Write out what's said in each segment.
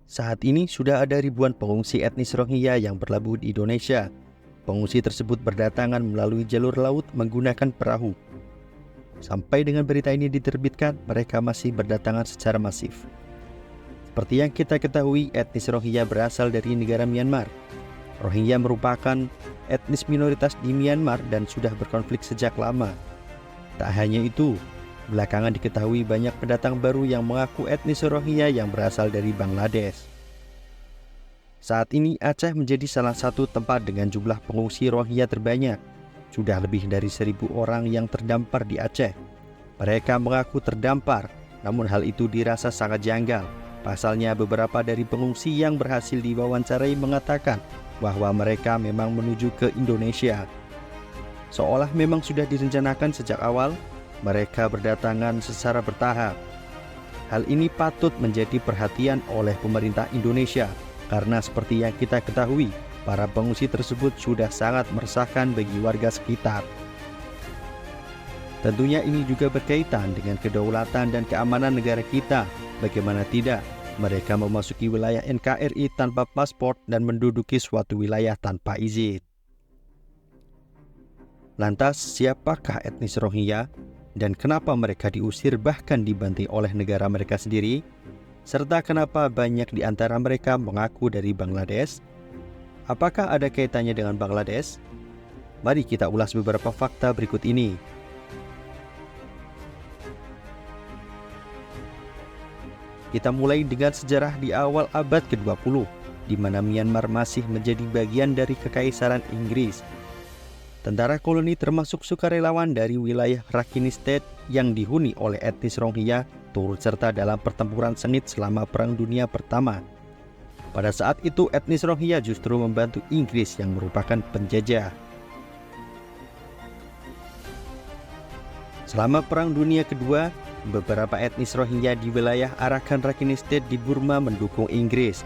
Saat ini sudah ada ribuan pengungsi etnis Rohingya yang berlabuh di Indonesia. Pengungsi tersebut berdatangan melalui jalur laut menggunakan perahu. Sampai dengan berita ini diterbitkan, mereka masih berdatangan secara masif. Seperti yang kita ketahui, etnis Rohingya berasal dari negara Myanmar. Rohingya merupakan etnis minoritas di Myanmar dan sudah berkonflik sejak lama. Tak hanya itu, belakangan diketahui banyak pendatang baru yang mengaku etnis Rohingya yang berasal dari Bangladesh. Saat ini Aceh menjadi salah satu tempat dengan jumlah pengungsi Rohingya terbanyak. Sudah lebih dari 1.000 orang yang terdampar di Aceh. Mereka mengaku terdampar, namun hal itu dirasa sangat janggal. Pasalnya beberapa dari pengungsi yang berhasil diwawancarai mengatakan bahwa mereka memang menuju ke Indonesia. Seolah memang sudah direncanakan sejak awal, mereka berdatangan secara bertahap. Hal ini patut menjadi perhatian oleh pemerintah Indonesia, karena seperti yang kita ketahui, para pengungsi tersebut sudah sangat meresahkan bagi warga sekitar. Tentunya ini juga berkaitan dengan kedaulatan dan keamanan negara kita. Bagaimana tidak, mereka memasuki wilayah NKRI tanpa paspor dan menduduki suatu wilayah tanpa izin. Lantas, siapakah etnis Rohingya dan kenapa mereka diusir bahkan dibanting oleh negara mereka sendiri? Serta kenapa banyak di antara mereka mengaku dari Bangladesh? Apakah ada kaitannya dengan Bangladesh? Mari kita ulas beberapa fakta berikut ini. Kita mulai dengan sejarah di awal abad ke-20, di mana Myanmar masih menjadi bagian dari Kekaisaran Inggris. Tentara koloni termasuk sukarelawan dari wilayah Rakhine State yang dihuni oleh etnis Rohingya turut serta dalam pertempuran sengit selama Perang Dunia Pertama. Pada saat itu etnis Rohingya justru membantu Inggris yang merupakan penjajah. Selama Perang Dunia Kedua, beberapa etnis Rohingya di wilayah Arakan Rakhine State di Burma mendukung Inggris.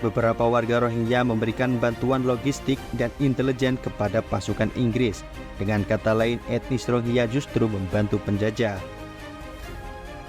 Beberapa warga Rohingya memberikan bantuan logistik dan intelijen kepada pasukan Inggris. Dengan kata lain, etnis Rohingya justru membantu penjajah.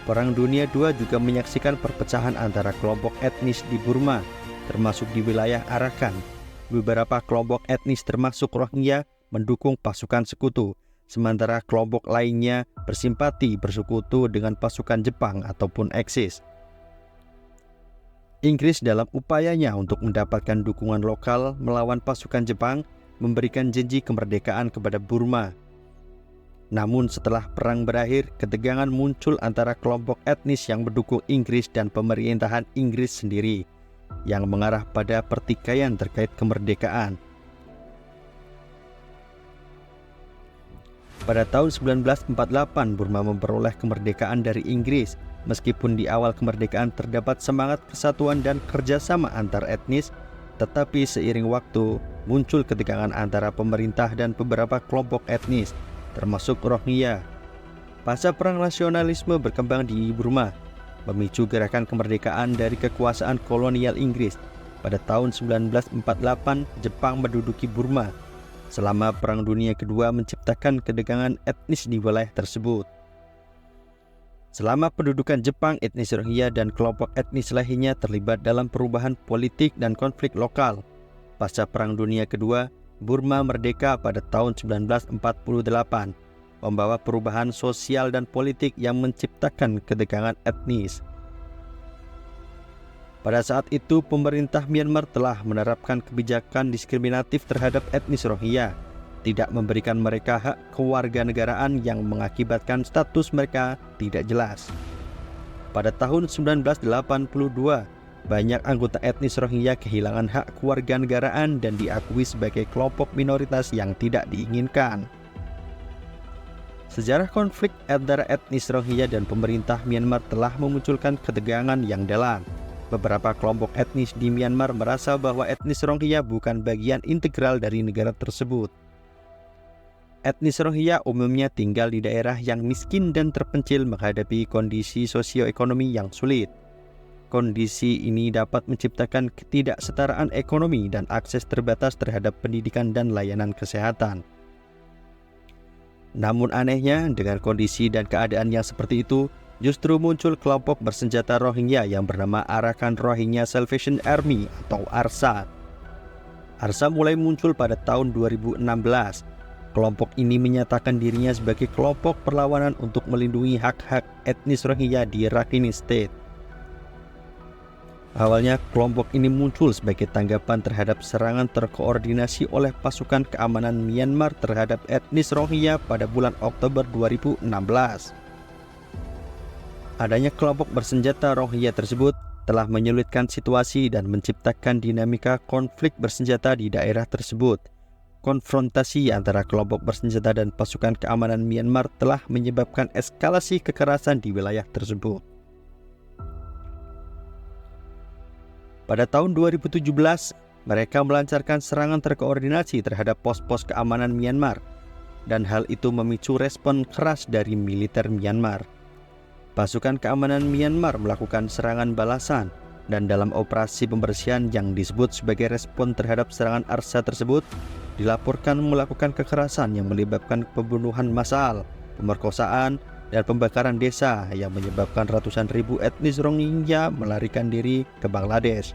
Perang Dunia II juga menyaksikan perpecahan antara kelompok etnis di Burma, termasuk di wilayah Arakan. Beberapa kelompok etnis termasuk Rohingya mendukung pasukan sekutu, sementara kelompok lainnya bersimpati bersekutu dengan pasukan Jepang ataupun Eksis. Inggris dalam upayanya untuk mendapatkan dukungan lokal melawan pasukan Jepang memberikan janji kemerdekaan kepada Burma. Namun setelah perang berakhir, ketegangan muncul antara kelompok etnis yang mendukung Inggris dan pemerintahan Inggris sendiri, yang mengarah pada pertikaian terkait kemerdekaan. Pada tahun 1948, Burma memperoleh kemerdekaan dari Inggris. Meskipun di awal kemerdekaan terdapat semangat persatuan dan kerjasama antar etnis, tetapi seiring waktu muncul ketegangan antara pemerintah dan beberapa kelompok etnis, termasuk Rohingya. Pasca perang nasionalisme berkembang di Burma, memicu gerakan kemerdekaan dari kekuasaan kolonial Inggris. Pada tahun 1948, Jepang menduduki Burma. Selama Perang Dunia Kedua menciptakan ketegangan etnis di wilayah tersebut. Selama pendudukan Jepang, etnis Rohingya dan kelompok etnis lainnya terlibat dalam perubahan politik dan konflik lokal. Pasca Perang Dunia Kedua, Burma merdeka pada tahun 1948, membawa perubahan sosial dan politik yang menciptakan ketegangan etnis. Pada saat itu, pemerintah Myanmar telah menerapkan kebijakan diskriminatif terhadap etnis Rohingya, tidak memberikan mereka hak kewarganegaraan yang mengakibatkan status mereka tidak jelas. Pada tahun 1982, banyak anggota etnis Rohingya kehilangan hak kewarganegaraan dan diakui sebagai kelompok minoritas yang tidak diinginkan. Sejarah konflik antara etnis Rohingya dan pemerintah Myanmar telah memunculkan ketegangan yang dalam. Beberapa kelompok etnis di Myanmar merasa bahwa etnis Rohingya bukan bagian integral dari negara tersebut. Etnis Rohingya umumnya tinggal di daerah yang miskin dan terpencil menghadapi kondisi sosioekonomi yang sulit. Kondisi ini dapat menciptakan ketidaksetaraan ekonomi dan akses terbatas terhadap pendidikan dan layanan kesehatan. Namun anehnya, dengan kondisi dan keadaan yang seperti itu, justru muncul kelompok bersenjata Rohingya yang bernama Arakan Rohingya Salvation Army atau ARSA. ARSA mulai muncul pada tahun 2016. Kelompok ini menyatakan dirinya sebagai kelompok perlawanan untuk melindungi hak-hak etnis Rohingya di Rakhine State. Awalnya, kelompok ini muncul sebagai tanggapan terhadap serangan terkoordinasi oleh pasukan keamanan Myanmar terhadap etnis Rohingya pada bulan Oktober 2016. Adanya kelompok bersenjata Rohingya tersebut telah menyulitkan situasi dan menciptakan dinamika konflik bersenjata di daerah tersebut. Konfrontasi antara kelompok bersenjata dan pasukan keamanan Myanmar telah menyebabkan eskalasi kekerasan di wilayah tersebut. Pada tahun 2017, mereka melancarkan serangan terkoordinasi terhadap pos-pos keamanan Myanmar, dan hal itu memicu respon keras dari militer Myanmar. Pasukan keamanan Myanmar melakukan serangan balasan, dan dalam operasi pembersihan yang disebut sebagai respon terhadap serangan ARSA tersebut, dilaporkan melakukan kekerasan yang melibatkan pembunuhan massal, pemerkosaan, dan pembakaran desa yang menyebabkan ratusan ribu etnis Rohingya melarikan diri ke Bangladesh.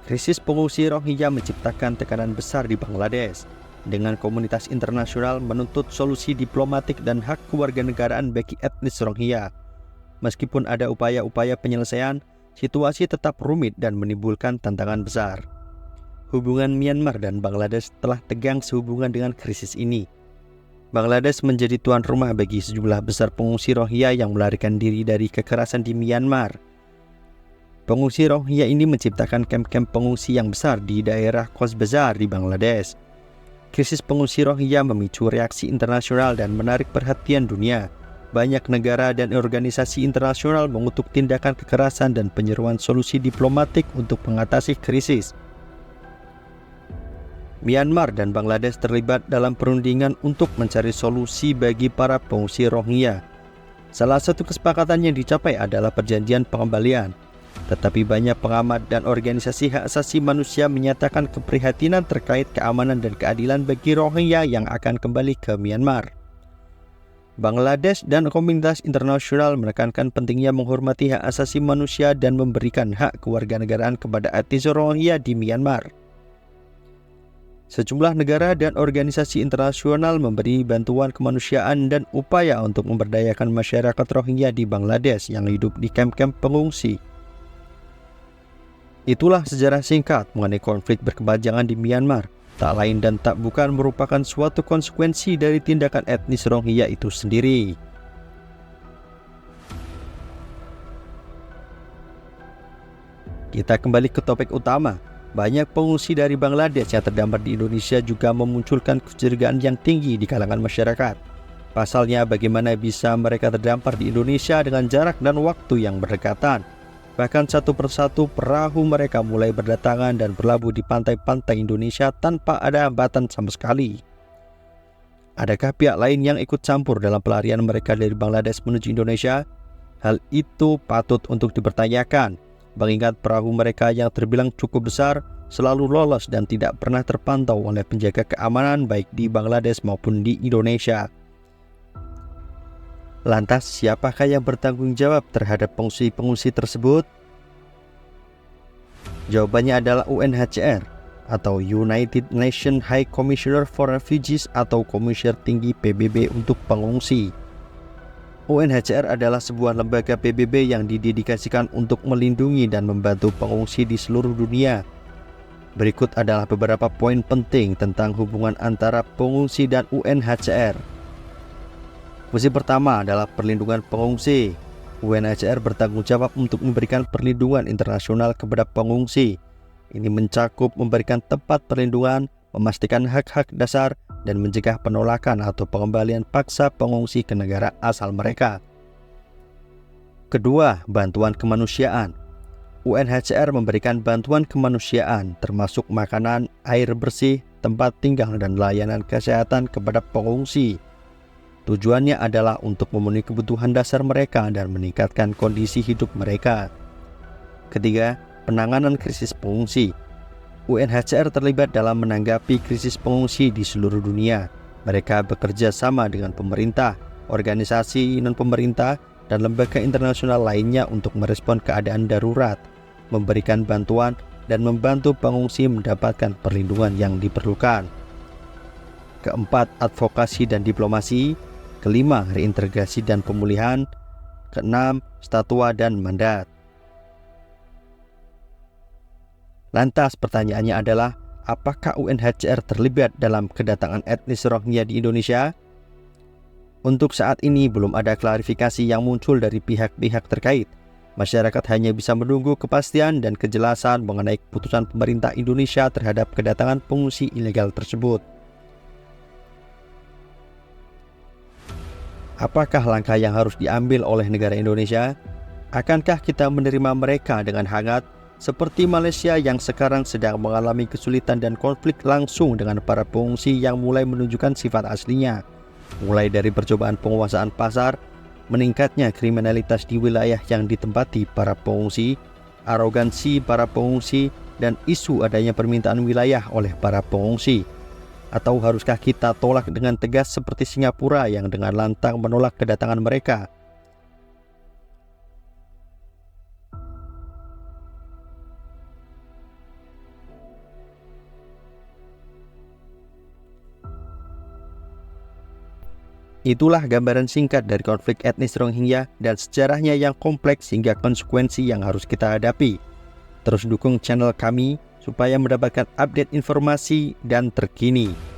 Krisis pengungsi Rohingya menciptakan tekanan besar di Bangladesh, dengan komunitas internasional menuntut solusi diplomatik dan hak kewarganegaraan bagi etnis Rohingya. Meskipun ada upaya-upaya penyelesaian, situasi tetap rumit dan menimbulkan tantangan besar. Hubungan Myanmar dan Bangladesh telah tegang sehubungan dengan krisis ini. Bangladesh menjadi tuan rumah bagi sejumlah besar pengungsi Rohingya yang melarikan diri dari kekerasan di Myanmar. Pengungsi Rohingya ini menciptakan kamp-kamp pengungsi yang besar di daerah Cox's Bazar di Bangladesh. Krisis pengungsi Rohingya memicu reaksi internasional dan menarik perhatian dunia. Banyak negara dan organisasi internasional mengutuk tindakan kekerasan dan penyeruan solusi diplomatik untuk mengatasi krisis. Myanmar dan Bangladesh terlibat dalam perundingan untuk mencari solusi bagi para pengungsi Rohingya. Salah satu kesepakatan yang dicapai adalah perjanjian pengembalian. Tetapi banyak pengamat dan organisasi hak asasi manusia menyatakan keprihatinan terkait keamanan dan keadilan bagi Rohingya yang akan kembali ke Myanmar. Bangladesh dan komunitas internasional menekankan pentingnya menghormati hak asasi manusia dan memberikan hak kewarganegaraan kepada etnis Rohingya di Myanmar. Sejumlah negara dan organisasi internasional memberi bantuan kemanusiaan dan upaya untuk memberdayakan masyarakat Rohingya di Bangladesh yang hidup di kamp-kamp pengungsi. Itulah sejarah singkat mengenai konflik berkepanjangan di Myanmar. Tak lain dan tak bukan merupakan suatu konsekuensi dari tindakan etnis Rohingya itu sendiri. Kita kembali ke topik utama. Banyak pengungsi dari Bangladesh yang terdampar di Indonesia juga memunculkan kecurigaan yang tinggi di kalangan masyarakat. Pasalnya, bagaimana bisa mereka terdampar di Indonesia dengan jarak dan waktu yang berdekatan? Bahkan satu persatu perahu mereka mulai berdatangan dan berlabuh di pantai-pantai Indonesia tanpa ada hambatan sama sekali. Adakah pihak lain yang ikut campur dalam pelarian mereka dari Bangladesh menuju Indonesia? Hal itu patut untuk dipertanyakan, mengingat perahu mereka yang terbilang cukup besar selalu lolos dan tidak pernah terpantau oleh penjaga keamanan baik di Bangladesh maupun di Indonesia. Lantas, siapakah yang bertanggung jawab terhadap pengungsi-pengungsi tersebut? Jawabannya adalah UNHCR atau United Nations High Commissioner for Refugees atau Komisioner Tinggi PBB untuk Pengungsi. UNHCR adalah sebuah lembaga PBB yang didedikasikan untuk melindungi dan membantu pengungsi di seluruh dunia. Berikut adalah beberapa poin penting tentang hubungan antara pengungsi dan UNHCR. Fungsi pertama adalah perlindungan pengungsi. UNHCR bertanggung jawab untuk memberikan perlindungan internasional kepada pengungsi. Ini mencakup memberikan tempat perlindungan, memastikan hak-hak dasar, dan mencegah penolakan atau pengembalian paksa pengungsi ke negara asal mereka. Kedua, bantuan kemanusiaan. UNHCR memberikan bantuan kemanusiaan termasuk makanan, air bersih, tempat tinggal, dan layanan kesehatan kepada pengungsi. Tujuannya adalah untuk memenuhi kebutuhan dasar mereka dan meningkatkan kondisi hidup mereka. Ketiga, penanganan krisis pengungsi. UNHCR terlibat dalam menanggapi krisis pengungsi di seluruh dunia. Mereka bekerja sama dengan pemerintah, organisasi non-pemerintah, dan lembaga internasional lainnya untuk merespon keadaan darurat, memberikan bantuan, dan membantu pengungsi mendapatkan perlindungan yang diperlukan. Keempat, advokasi dan diplomasi. Kelima, reintegrasi dan pemulihan. Keenam, statwa dan mandat. Lantas pertanyaannya adalah, apakah UNHCR terlibat dalam kedatangan etnis Rohingya di Indonesia? Untuk saat ini belum ada klarifikasi yang muncul dari pihak-pihak terkait. Masyarakat hanya bisa menunggu kepastian dan kejelasan mengenai keputusan pemerintah Indonesia terhadap kedatangan pengungsi ilegal tersebut. Apakah langkah yang harus diambil oleh negara Indonesia? Akankah kita menerima mereka dengan hangat, seperti Malaysia yang sekarang sedang mengalami kesulitan dan konflik langsung dengan para pengungsi yang mulai menunjukkan sifat aslinya, mulai dari percobaan penguasaan pasar, meningkatnya kriminalitas di wilayah yang ditempati para pengungsi, arogansi para pengungsi, dan isu adanya permintaan wilayah oleh para pengungsi? Atau haruskah kita tolak dengan tegas seperti Singapura yang dengan lantang menolak kedatangan mereka? Itulah gambaran singkat dari konflik etnis Rohingya dan sejarahnya yang kompleks hingga konsekuensi yang harus kita hadapi. Terus dukung channel kami supaya mendapatkan update informasi dan terkini.